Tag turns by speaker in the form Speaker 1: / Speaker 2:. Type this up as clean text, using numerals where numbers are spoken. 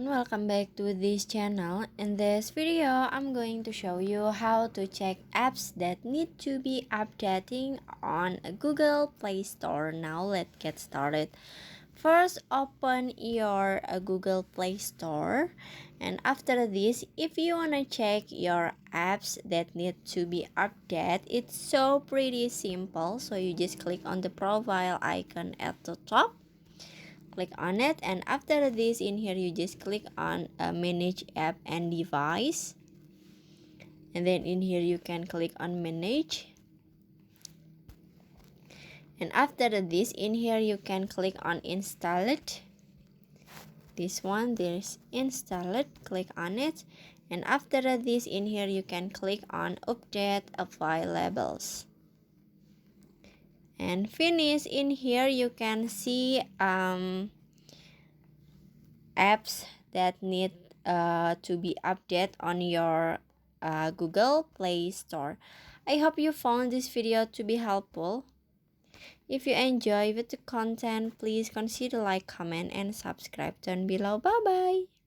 Speaker 1: Welcome back to this channel. In this video, I'm going to show you how to check apps that need to be updating on Google Play Store. Now let's get started. First, open your Google Play Store, and after this, if you want to check your apps that need to be updated, it's so pretty simple. So you just click on the profile icon at the top, click on it, and after this, in here you just click on manage app and device, and then in here you can click on manage, and after this, in here you can click on install it. This one, there's install it, click on it, and after this, in here you can click on update file labels and finish. In here you can see apps that need to be updated on your Google Play Store. I hope you found this video to be helpful. If you enjoy the content, please consider like, comment, and subscribe down below. Bye bye.